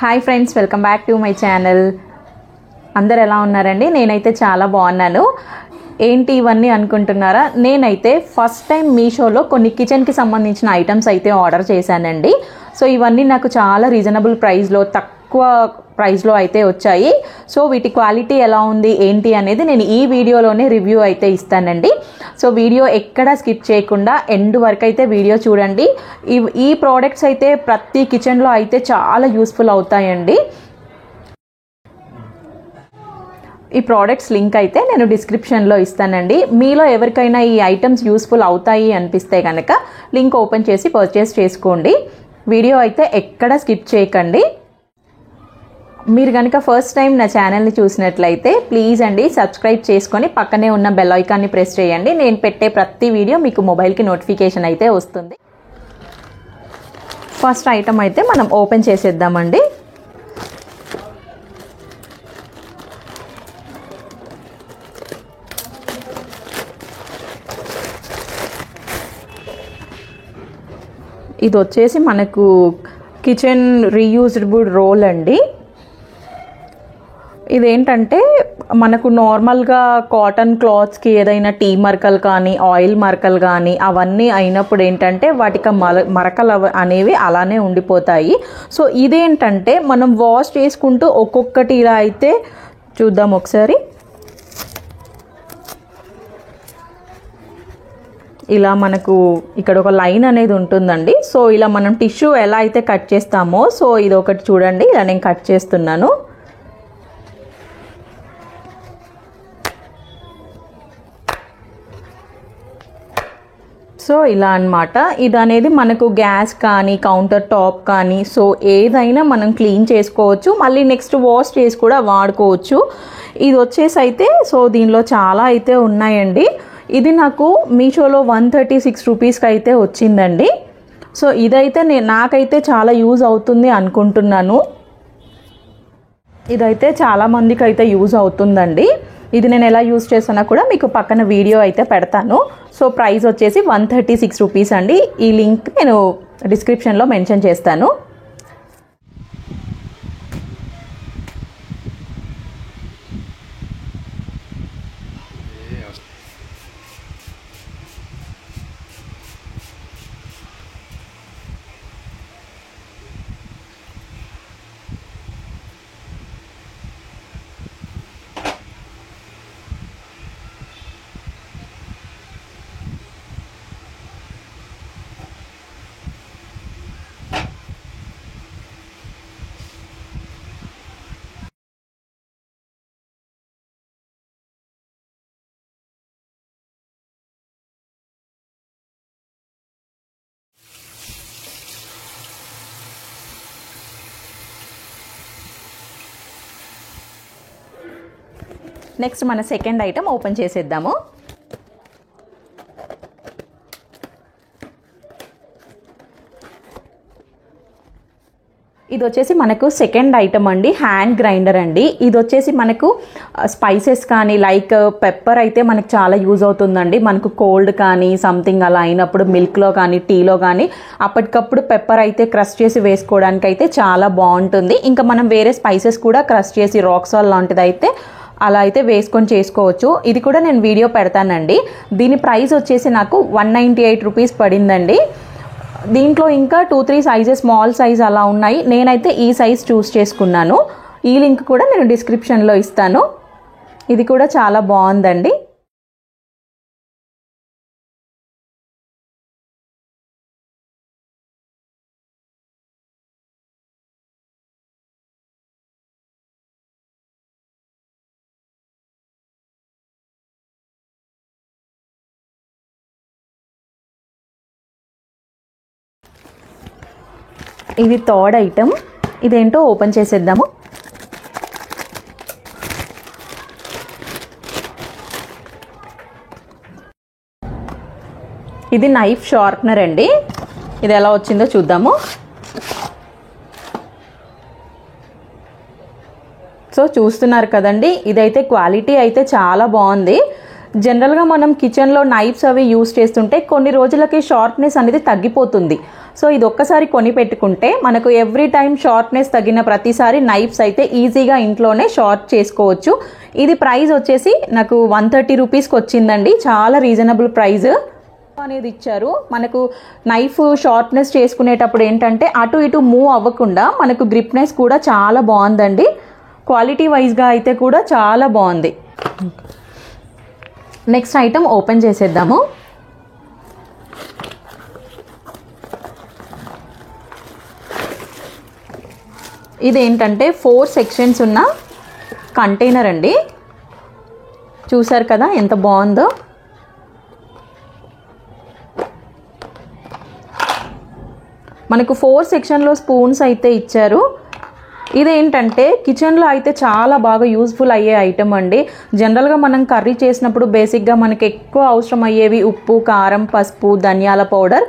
Hi friends, welcome back to my channel. అందరు ఎలా ఉన్నారండి? నేనైతే చాలా బాగున్నాను. ఏంటి ఇవన్నీ అనుకుంటున్నారా? నేనైతే ఫస్ట్ టైం మీషోలో కొన్ని కిచెన్కి సంబంధించిన ఐటమ్స్ అయితే ఆర్డర్ చేశానండి. సో ఇవన్నీ నాకు చాలా రీజనబుల్ ప్రైస్లో, తక్కువ ప్రైస్లో అయితే వచ్చాయి. సో వీటి క్వాలిటీ ఎలా ఉంది ఏంటి అనేది నేను ఈ వీడియోలోనే రివ్యూ అయితే ఇస్తానండి. సో వీడియో ఎక్కడా స్కిప్ చేయకుండా ఎండ్ వరకు అయితే వీడియో చూడండి. ఈ ప్రోడక్ట్స్ అయితే ప్రతి కిచెన్లో అయితే చాలా యూస్ఫుల్ అవుతాయండి. ఈ ప్రోడక్ట్స్ లింక్ అయితే నేను డిస్క్రిప్షన్లో ఇస్తానండి. మీలో ఎవరికైనా ఈ ఐటమ్స్ యూస్ఫుల్ అవుతాయి అనిపిస్తే కనుక లింక్ ఓపెన్ చేసి పర్చేస్ చేసుకోండి. వీడియో అయితే ఎక్కడ స్కిప్ చేయకండి. మీరు కనుక ఫస్ట్ టైం నా ఛానల్ని చూసినట్లయితే ప్లీజ్ అండి సబ్స్క్రైబ్ చేసుకొని పక్కనే ఉన్న బెల్ ఐకాన్ని ప్రెస్ చేయండి. నేను పెట్టే ప్రతి వీడియో మీకు మొబైల్కి నోటిఫికేషన్ అయితే వస్తుంది. ఫస్ట్ ఐటమ్ అయితే మనం ఓపెన్ చేసేద్దామండి. ఇది వచ్చేసి మనకు కిచెన్ రీయూజబుల్ రోల్ అండి. ఇదేంటంటే మనకు నార్మల్గా కాటన్ క్లాత్స్కి ఏదైనా టీ మరకలు కానీ ఆయిల్ మరకలు కానీ అవన్నీ అయినప్పుడు ఏంటంటే వాటికి మరకలు అనేవి అలానే ఉండిపోతాయి. సో ఇదేంటంటే మనం వాష్ చేసుకుంటూ ఒక్కొక్కటి ఇలా అయితే చూద్దాం ఒకసారి. ఇలా మనకు ఇక్కడ ఒక లైన్ అనేది ఉంటుందండి. సో ఇలా మనం టిష్యూ ఎలా అయితే కట్ చేస్తామో, సో ఇది ఒకటి చూడండి, ఇలా నేను కట్ చేస్తున్నాను. సో ఇలా అన్నమాట. ఇది అనేది మనకు గ్యాస్ కానీ కౌంటర్ టాప్ కానీ సో ఏదైనా మనం క్లీన్ చేసుకోవచ్చు, మళ్ళీ నెక్స్ట్ వాష్ చేసి కూడా వాడుకోవచ్చు. ఇది వచ్చేసి అయితే సో దీనిలో చాలా అయితే ఉన్నాయండి. ఇది నాకు మీషోలో 136 రూపీస్కి అయితే వచ్చిందండి. సో ఇదైతే నాకైతే చాలా యూజ్ అవుతుంది అనుకుంటున్నాను. ఇదైతే చాలా మందికి అయితే యూజ్ అవుతుందండి. ఇది నేను ఎలా యూజ్ చేస్తానో కూడా మీకు పక్కన వీడియో అయితే పెడతాను. సో ప్రైస్ వచ్చేసి 136 రూపీస్ అండి. ఈ లింక్ నేను డిస్క్రిప్షన్లో మెన్షన్ చేస్తాను. నెక్స్ట్ మన సెకండ్ ఐటమ్ ఓపెన్ చేసేద్దాము. ఇది వచ్చేసి మనకు సెకండ్ ఐటమ్ అండి, హ్యాండ్ గ్రైండర్ అండి. ఇది వచ్చేసి మనకు స్పైసెస్ కానీ లైక్ పెప్పర్ అయితే మనకు చాలా యూజ్ అవుతుందండి. మనకు కోల్డ్ కానీ సంథింగ్ అలా అయినప్పుడు మిల్క్లో కానీ టీలో కానీ అప్పటికప్పుడు పెప్పర్ అయితే క్రష్ చేసి వేసుకోవడానికి అయితే చాలా బాగుంటుంది. ఇంకా మనం వేరే స్పైసెస్ కూడా క్రష్ చేసి రాక్ సాల్ట్ లాంటిది అయితే అలా అయితే వేసుకొని చేసుకోవచ్చు. ఇది కూడా నేను వీడియో పెడతానండి. దీని ప్రైస్ వచ్చేసి నాకు 198 రూపీస్ పడిందండి. దీంట్లో ఇంకా 2-3 సైజెస్ స్మాల్ సైజ్ అలా ఉన్నాయి. నేనైతే ఈ సైజ్ చూస్ చేసుకున్నాను. ఈ లింక్ కూడా నేను డిస్క్రిప్షన్లో ఇస్తాను. ఇది కూడా చాలా బాగుందండి. ఇది థర్డ్ ఐటమ్. ఇదేంటో ఓపెన్ చేసేద్దాము. ఇది నైఫ్ షార్ప్నర్ అండి. ఇది ఎలా వచ్చిందో చూద్దాము. సో చూస్తున్నారు కదండి, ఇదైతే క్వాలిటీ అయితే చాలా బాగుంది. జనరల్గా మనం కిచెన్లో నైఫ్స్ అవి యూస్ చేస్తుంటే కొన్ని రోజులకి షార్ప్నెస్ అనేది తగ్గిపోతుంది. సో ఇది ఒక్కసారి కొని పెట్టుకుంటే మనకు ఎవ్రీ టైం షార్ప్నెస్ తగిన ప్రతిసారి నైఫ్స్ అయితే ఈజీగా ఇంట్లోనే షార్ప్ చేసుకోవచ్చు. ఇది ప్రైస్ వచ్చేసి నాకు 130 రూపీస్కి వచ్చిందండి. చాలా రీజనబుల్ ప్రైస్ అనేది ఇచ్చారు. మనకు నైఫ్ షార్ప్నెస్ చేసుకునేటప్పుడు ఏంటంటే అటు ఇటు మూవ్ అవ్వకుండా మనకు గ్రిప్నెస్ కూడా చాలా బాగుందండి. క్వాలిటీ వైజ్గా అయితే కూడా చాలా బాగుంది. నెక్స్ట్ ఐటమ్ ఓపెన్ చేసేద్దాము. ఇదేంటంటే 4 సెక్షన్స్ ఉన్న కంటైనర్ అండి. చూసారు కదా ఎంత బాగుందో. మనకు 4 సెక్షన్లో స్పూన్స్ అయితే ఇచ్చారు. ఇదేంటంటే కిచెన్లో అయితే చాలా బాగా యూజ్ఫుల్ అయ్యే ఐటమ్ అండి. జనరల్గా మనం కర్రీ చేసినప్పుడు బేసిక్గా మనకి ఎక్కువ అవసరం అయ్యేవి ఉప్పు, కారం, పసుపు, ధనియాల పౌడర్.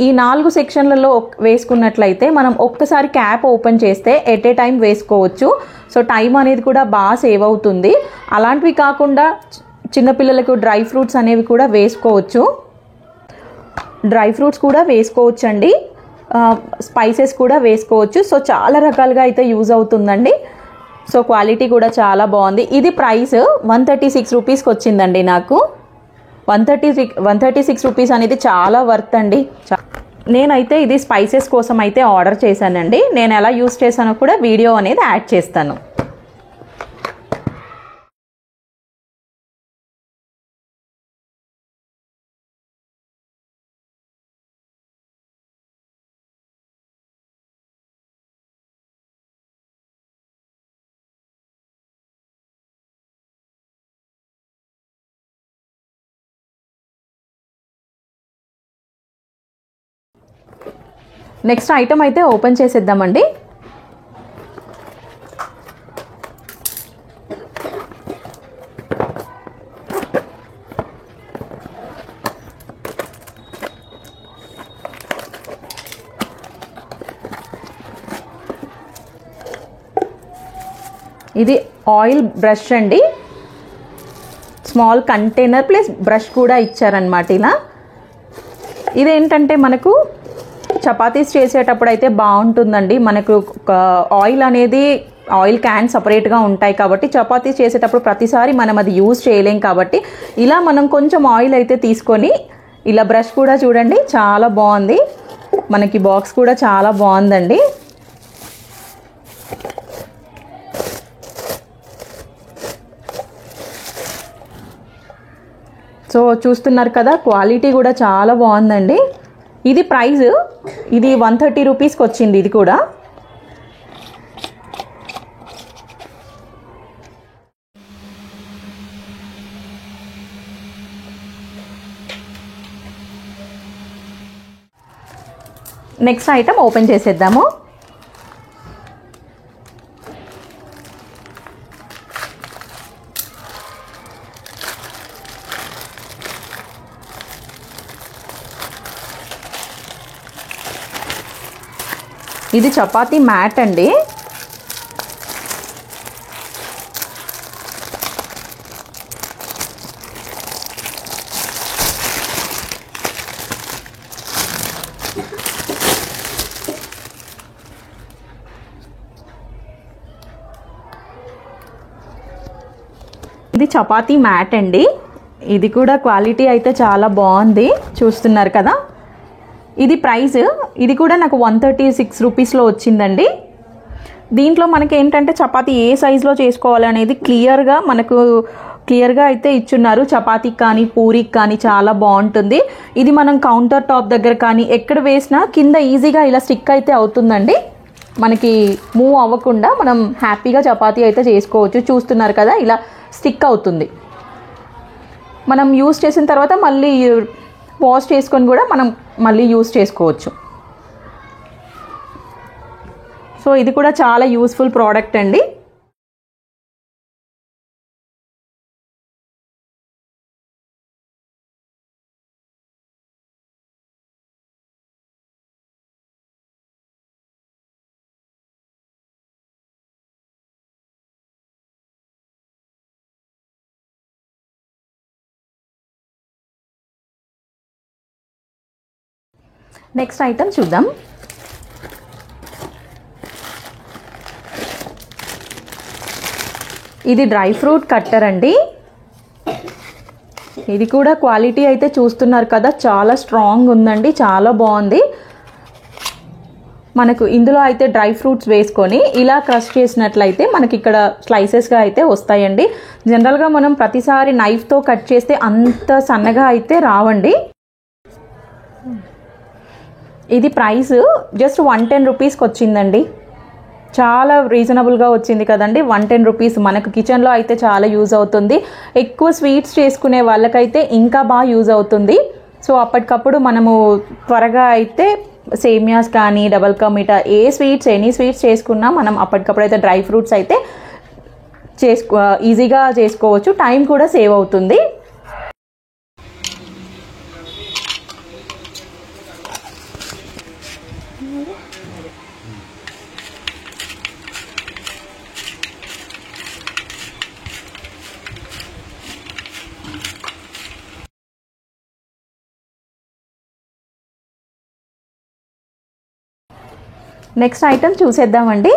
ఈ 4 సెక్షన్లలో వేసుకున్నట్లయితే మనం ఒక్కసారి క్యాప్ ఓపెన్ చేస్తే ఎట్ ఏ టైం వేసుకోవచ్చు. సో టైం అనేది కూడా బాగా సేవ్ అవుతుంది. అలాంటివి కాకుండా చిన్నపిల్లలకు డ్రై ఫ్రూట్స్ అనేవి కూడా వేసుకోవచ్చు. డ్రై ఫ్రూట్స్ కూడా వేసుకోవచ్చండి. స్పైసెస్ కూడా వేసుకోవచ్చు. సో చాలా రకాలుగా అయితే యూజ్ అవుతుందండి. సో క్వాలిటీ కూడా చాలా బాగుంది. ఇది ప్రైస్ 136 రూపీస్కి వచ్చిందండి నాకు. 136 రూపీస్ అనేది చాలా వర్త్ అండి. నేనైతే ఇది స్పైసెస్ కోసం అయితే ఆర్డర్ చేశానండి. నేను ఎలా యూజ్ చేశానో కూడా వీడియో అనేది యాడ్ చేస్తాను. నెక్స్ట్ ఐటమ్ అయితే ఓపెన్ చేసేద్దామండి. ఇది ఆయిల్ బ్రష్ అండి. స్మాల్ కంటైనర్ ప్లస్ బ్రష్ కూడా ఇచ్చారనమాట. ఇలా ఇదేంటంటే మనకు చపాతీస్ చేసేటప్పుడు అయితే బాగుంటుందండి. మనకు ఆయిల్ అనేది ఆయిల్ క్యాన్ సపరేట్గా ఉంటాయి కాబట్టి చపాతీస్ చేసేటప్పుడు ప్రతిసారి మనం అది యూజ్ చేయలేం కాబట్టి ఇలా మనం కొంచెం ఆయిల్ అయితే తీసుకొని ఇలా బ్రష్ కూడా చూడండి చాలా బాగుంది. మనకి బాక్స్ కూడా చాలా బాగుందండి. సో చూస్తున్నారు కదా క్వాలిటీ కూడా చాలా బాగుందండి. ఇది ప్రైస్ ఇది 130 రూపీస్కి వచ్చింది. ఇది కూడా నెక్స్ట్ ఐటమ్ ఓపెన్ చేసేద్దాము. ఇది చపాతీ మ్యాట్ అండి. ఇది చపాతీ మ్యాట్ అండి. ఇది కూడా క్వాలిటీ అయితే చాలా బాగుంది. చూస్తున్నారు కదా. ఇది ప్రైస్ ఇది కూడా నాకు 136 రూపీస్లో వచ్చిందండి. దీంట్లో మనకి ఏంటంటే చపాతీ ఏ సైజులో చేసుకోవాలనేది క్లియర్గా అయితే ఇచ్చున్నారు. చపాతీకి కానీ పూరికి కానీ చాలా బాగుంటుంది. ఇది మనం కౌంటర్ టాప్ దగ్గర కానీ ఎక్కడ వేసినా కింద ఈజీగా ఇలా స్టిక్ అయితే అవుతుందండి. మనకి మూవ్ అవ్వకుండా మనం హ్యాపీగా చపాతీ అయితే చేసుకోవచ్చు. చూస్తున్నారు కదా ఇలా స్టిక్ అవుతుంది. మనం యూజ్ చేసిన తర్వాత మళ్ళీ వాష్ చేసుకొని కూడా మనం మళ్ళీ యూజ్ చేసుకోవచ్చు. సో ఇది కూడా చాలా యూస్ఫుల్ ప్రోడక్ట్ అండి. నెక్స్ట్ ఐటమ్ చూద్దాం. ఇది డ్రై ఫ్రూట్ కట్టర్ అండి. ఇది కూడా క్వాలిటీ అయితే చూస్తున్నారు కదా, చాలా స్ట్రాంగ్ ఉందండి, చాలా బాగుంది. మనకు ఇందులో అయితే డ్రై ఫ్రూట్స్ వేసుకొని ఇలా క్రష్ చేసినట్లయితే మనకి ఇక్కడ స్లైసెస్గా అయితే వస్తాయండి. జనరల్గా మనం ప్రతిసారి నైఫ్తో కట్ చేస్తే అంత సన్నగా అయితే రావండి. ఇది ప్రైస్ జస్ట్ 110 రూపీస్కి వచ్చిందండి. చాలా రీజనబుల్గా వచ్చింది కదండి. 110 రూపీస్ మనకు కిచెన్లో అయితే చాలా యూజ్ అవుతుంది. ఎక్కువ స్వీట్స్ చేసుకునే వాళ్ళకైతే ఇంకా బాగా యూజ్ అవుతుంది. సో అప్పటికప్పుడు మనము త్వరగా అయితే సేమియాస్ కానీ double ka meetha any sweets చేసుకున్నా మనం అప్పటికప్పుడు అయితే డ్రై ఫ్రూట్స్ అయితే ఈజీగా చేసుకోవచ్చు. టైం కూడా సేవ్ అవుతుంది. నెక్స్ట్ ఐటమ్ చూసేద్దామండి.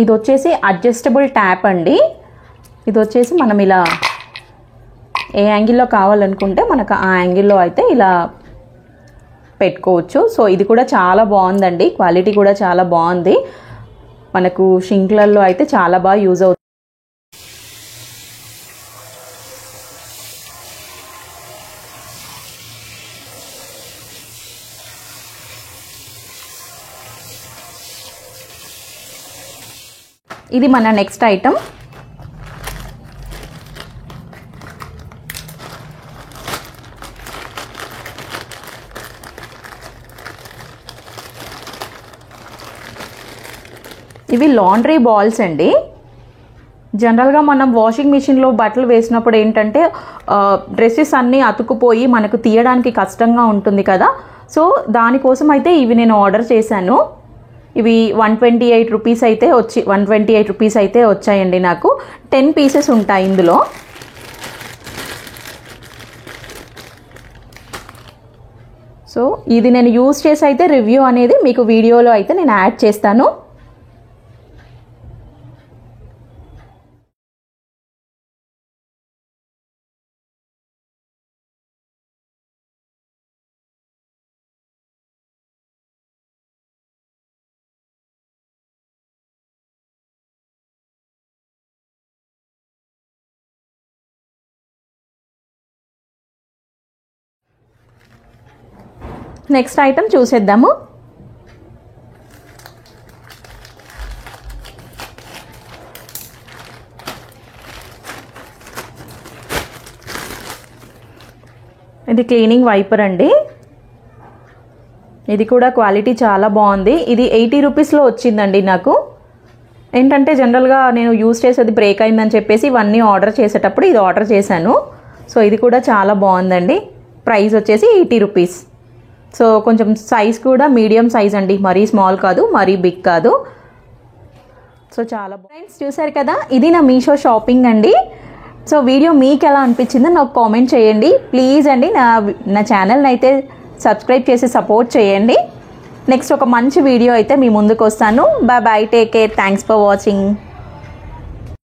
ఇది వచ్చేసి అడ్జస్టబుల్ ట్యాప్ అండి. ఇది వచ్చేసి మనం ఇలా ఏ యాంగిల్లో కావాలనుకుంటే మనకు ఆ యాంగిల్లో అయితే ఇలా పెట్టుకోవచ్చు. సో ఇది కూడా చాలా బాగుందండి, క్వాలిటీ కూడా చాలా బాగుంది. మనకు షింక్లలో అయితే చాలా బాగా యూజ్ అవుతుంది. ఇది మన నెక్స్ట్ ఐటమ్. ఇవి లాండ్రీ బాల్స్ అండి. జనరల్గా మనం వాషింగ్ మిషన్లో బట్టలు వేసినప్పుడు ఏంటంటే డ్రెస్సెస్ అన్నీ అతుకుపోయి మనకు తీయడానికి కష్టంగా ఉంటుంది కదా. సో దానికోసం అయితే ఇవి నేను ఆర్డర్ చేశాను. ఇవి 128 రూపీస్ అయితే 128 రూపీస్ అయితే వచ్చాయండి. నాకు 10 పీసెస్ ఉంటాయి ఇందులో. సో ఇది నేను యూజ్ చేసి అయితే రివ్యూ అనేది మీకు వీడియోలో అయితే నేను యాడ్ చేస్తాను. నెక్స్ట్ ఐటమ్ చూసేద్దాము. ఇది క్లీనింగ్ వైపర్ అండి. ఇది కూడా క్వాలిటీ చాలా బాగుంది. ఇది 80 రూపీస్లో వచ్చిందండి నాకు. ఏంటంటే జనరల్గా నేను యూజ్ చేసేది బ్రేక్ అయిందని చెప్పేసి ఇవన్నీ ఆర్డర్ చేసేటప్పుడు ఇది ఆర్డర్ చేశాను. సో ఇది కూడా చాలా బాగుందండి. ప్రైస్ వచ్చేసి 80 రూపీస్. సో కొంచెం సైజ్ కూడా మీడియం సైజ్ అండి, మరీ స్మాల్ కాదు, మరీ బిగ్ కాదు. సో చాలా ఫ్రెండ్స్ చూసారు కదా, ఇది నా మీషో షాపింగ్ అండి. సో వీడియో మీకు ఎలా అనిపించిందో నాకు కామెంట్ చేయండి ప్లీజ్ అండి. నా ఛానల్ని అయితే సబ్స్క్రైబ్ చేసి సపోర్ట్ చేయండి. నెక్స్ట్ ఒక మంచి వీడియో అయితే మీ ముందుకు వస్తాను. Bye bye, take care, thanks for watching.